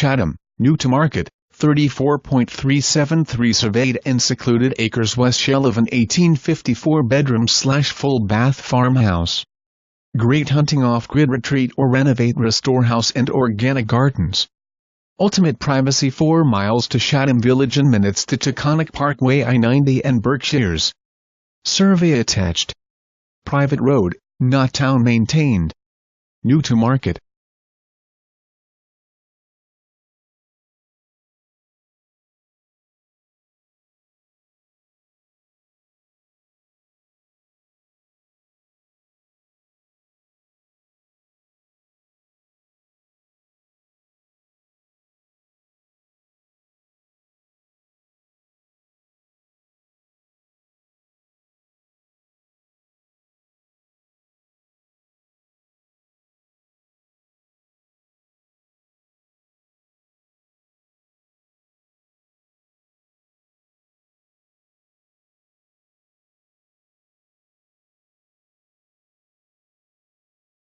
Chatham, new to market, 34.373 surveyed and secluded acres west shell of an 1854 bedroom/full bath farmhouse. Great hunting off-grid retreat or renovate restore house and organic gardens. Ultimate privacy 4 miles to Chatham Village and minutes to Taconic Parkway I90 and Berkshires. Survey attached. Private road, not town maintained. New to market,